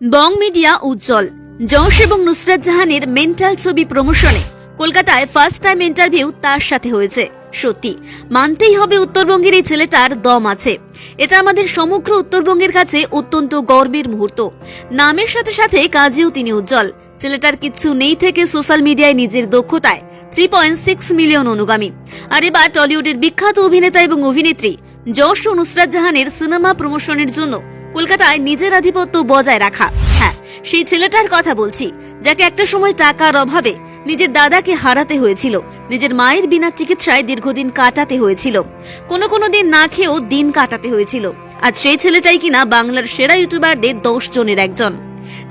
বং media উজ্জ্বল যশ এবং নুসরাত জাহানের mental ছবি প্রমোশনে কলকাতায় ফার্স্ট টাইম ইন্টারভিউ তার সাথে হয়েছে। সত্যি মানতেই হবে উত্তরবঙ্গের এই ছেলেটার দম আছে। এটা আমাদের সমগ্র উত্তরবঙ্গের কাছে অত্যন্ত গর্বের মুহূর্ত। নামের সাথে সাথে কাজেও তিনি উজ্জ্বল। ছেলেটার কিচ্ছু নেই থেকে সোশ্যাল মিডিয়ায় নিজের দক্ষতায় 3.6 মিলিয়ন অনুগামী। আর এবার টলিউডের বিখ্যাত অভিনেতা এবং অভিনেত্রী যশ ও নুসরাত জাহানের সিনেমা প্রমোশনের জন্য কলকাতায় নিজের আধিপত্য বজায় রাখা। হ্যাঁ, সেই ছেলেটার কথা বলছি, যাকে একটা সময় টাকার অভাবে নিজের দাদাকে হারাতে হয়েছিল, নিজের মায়ের বিনা চিকিৎসায় দীর্ঘদিন কাটাতে হয়েছিল, কোনো দিন না খেয়েও দিন কাটাতে হয়েছিল। আজ সেই ছেলেটাই কিনা বাংলার সেরা ইউটিউবারদের 10 জনের একজন।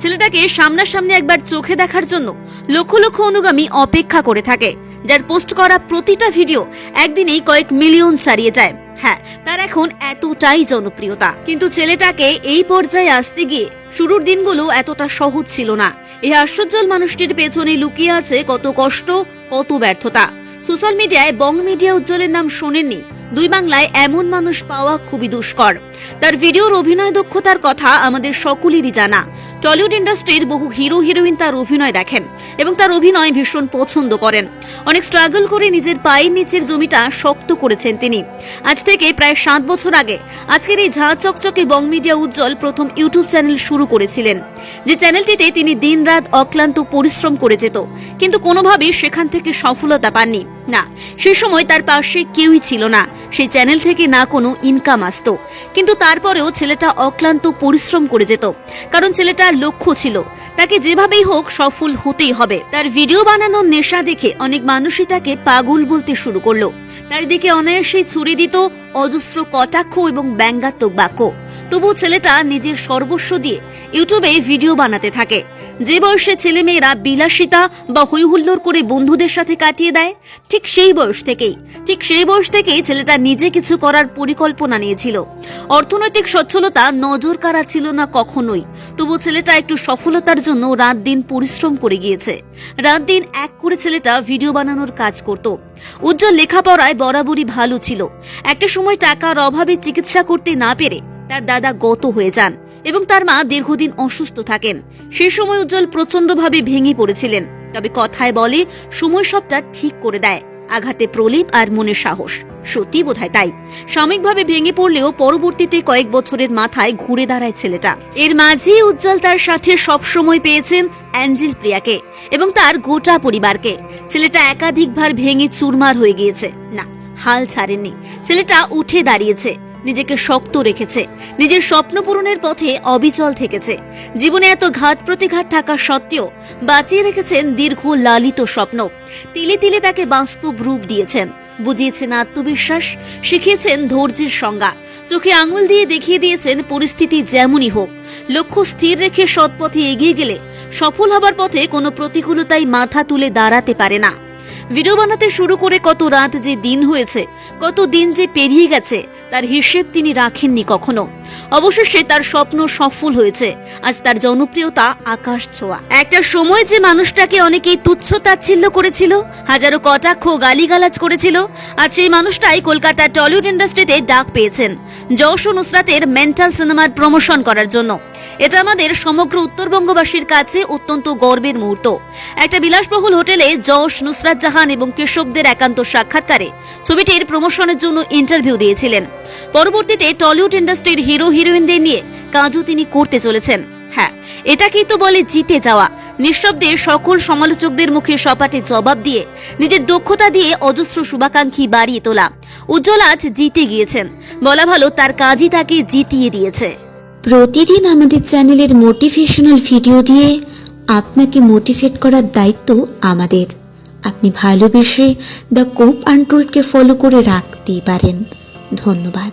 ছেলেটাকে সামনাসামনি একবার চোখে দেখার জন্য লক্ষ লক্ষ অনুগামী অপেক্ষা করে থাকে, যার পোস্ট করা প্রতিটা ভিডিও একদিনেই কয়েক মিলিয়ন ছাড়িয়ে যায়। হ্যাঁ, তার এখন এতটাই জনপ্রিয়তা। কিন্তু ছেলেটাকে এই পর্যায়ে আসতে গিয়ে শুরুর দিনগুলো এতটা সহজ ছিল না। এই হাস্যোজ্জ্বল মানুষটির পেছনে লুকিয়ে আছে কত কষ্ট, কত ব্যর্থতা। সোশ্যাল মিডিয়ায় বং মিডিয়া উজ্জ্বলের নাম শোনেননি, দুই বাংলায় এমন মানুষ পাওয়া খুবই দুষ্কর। তার ভিডিওর অভিনয় দক্ষতার কথা আমাদের সকলেরই জানা। টলিউড ইন্ডাস্ট্রির বহু হিরো হিরোইন তার অভিনয় দেখেন এবং তার অভিনয় ভীষণ পছন্দ করেন। অনেক স্ট্রাগল করে নিজের পায়ের নিচের জমিটা শক্ত করেছেন তিনি। আজ থেকে প্রায় 7 বছর আগে আজকের এই ঝাঁ চকচকে বং মিডিয়া উজ্জ্বল প্রথম ইউটিউব চ্যানেল শুরু করেছিলেন, যে চ্যানেলটিতে তিনি দিনরাত অক্লান্ত পরিশ্রম করে যেত, কিন্তু কোনোভাবেই সেখান থেকে সফলতা পাননি। না, সে সময় তার পাশে কেউই ছিল না, সেই চ্যানেল থেকে না কোনো ইনকাম আসতো। কিন্তু তারপরেও ছেলেটা অক্লান্ত পরিশ্রম করে যেত, কারণ ছেলেটার লক্ষ্য ছিল তাকে যেভাবেই হোক সফল হতেই হবে। তার ভিডিও বানানোর নেশা দেখে অনেক মানুষই তাকে পাগল বলতে শুরু করলো। তার দিকে অনায়াসেই ছুড়ে দিত অজস্র কটাক্ষ এবং ব্যঙ্গাত্মক বাক্য। তবু ছেলেটা নিজের সর্বস্ব দিয়ে ইউটিউবে ভিডিও বানাতে থাকে। যে বয়সে ছেলেমেয়েরা বিলাসিতা বা হৈহুল্লোড় করে বন্ধুদের সাথে কাটিয়ে দেয়, ঠিক সেই বয়স থেকেই ছেলেটা নিজে কিছু করার পরিকল্পনা নিয়েছিল। অর্থনৈতিক সচ্ছলতা নজর কাড়া ছিল না কখনোই, তবু ছেলেটা একটু সফলতার জন্য রাত দিন পরিশ্রম করে গিয়েছে। রাত দিন এক করে ছেলেটা ভিডিও বানানোর কাজ করত। উজ্জ্বল লেখাপড়ায় বরাবরই ভালো ছিল। একটা সময় টাকার অভাবে চিকিৎসা করতে না পেরে তার দাদা গত হয়ে যান এবং তার মা দীর্ঘদিন অসুস্থ থাকেন। সেই সময় উজ্জ্বল প্রচন্ডভাবে ভেঙে পড়েছিলেন। তবে কথায় বলে, সময় সবটা ঠিক করে দেয়। আঘাতে প্রলেপ আর মনের সাহস। সত্যি বোধহয় তাই। সাময়িকভাবে ভেঙে পড়লেও পরবর্তীতে কয়েক বছরের মাথায় ঘুরে দাঁড়ায় ছেলেটা। এর মাঝে উজ্জ্বল তার সাথে সবসময় পেয়েছেন অ্যাঞ্জেল প্রিয়াকে এবং তার গোটা পরিবারকে। ছেলেটা একাধিকবার ভেঙে চুরমার হয়ে গিয়েছে, না, হাল ছাড়েননি। ছেলেটা উঠে দাঁড়িয়েছে, নিজেকে শক্ত রেখেছে, নিজের স্বপ্ন পূরণের পথে অবিচল থেকেছে। জীবনে এত ঘাত প্রতিঘাত থাকা সত্ত্বেও বাঁচিয়ে রেখেছেন দীর্ঘ লালিত স্বপ্ন। তিলে তিলে তাকে বাস্তব রূপ দিয়েছেন, বুঝিয়েছেন আত্মবিশ্বাস, শিখিয়েছেন ধৈর্যের সংজ্ঞা, চোখে আঙুল দিয়ে দেখিয়ে দিয়েছেন পরিস্থিতি যেমনই হোক, লক্ষ্য স্থির রেখে সৎপথে এগিয়ে গেলে সফল হবার পথে কোনো প্রতিকূলতাই মাথা তুলে দাঁড়াতে পারে না। ভিডিও বানাতে শুরু করে কত রাত যে দিন হয়েছে, কত দিন যে পেরিয়ে গেছে, তার হিসেব তিনি রাখেননি কখনো। অবশেষে তার স্বপ্ন সফল হয়েছে। আজ তার জনপ্রিয়তা আকাশ ছোঁয়া। একটা সময় যে মানুষটাকে অনেকেই তুচ্ছ তাচ্ছিল্য করেছিল, হাজারো কটাক্ষ গালিগালাজ করেছিল, আজ সেই মানুষটাই কলকাতার টলিউড ইন্ডাস্ট্রিতে ডাক পেয়েছেন যশ ও নুসরাতের মেন্টাল সিনেমার প্রমোশন করার জন্য। এটা আমাদের সমগ্র উত্তরবঙ্গবাসীর কাছে অত্যন্ত গর্বের মুহূর্ত। একটা বিলাসবহুল হোটেলে যশ, নুসরাত জাহান এবং কেশবদের একান্ত সাক্ষাৎকারে ছবিটির প্রমোশনের জন্য ইন্টারভিউ দিয়েছিলেন। পরবর্তীতে টলিউড ইন্ডাস্ট্রির হিরো হিরোইনদের নিয়ে কাজও তিনি করতে চলেছেন। হ্যাঁ, এটাকেই তো বলে জিতে যাওয়া। নিঃশব্দে সকল সমালোচকদের মুখে সপাটে জবাব দিয়ে নিজের দক্ষতা দিয়ে অজস্র শুভাকাঙ্ক্ষী বাড়িয়ে তোলা উজ্জ্বল আজ জিতে গিয়েছেন। বলা ভালো, তার কাজই তাকে জিতিয়ে দিয়েছে। প্রতিদিন আমাদের চ্যানেলের মোটিভেশনাল ভিডিও দিয়ে আপনাকে মোটিভেট করার দায়িত্ব আমাদের। আপনি ভালোবেসে দ্য কোপ আনটোল্ডকে ফলো করে রাখতেই পারেন। ধন্যবাদ।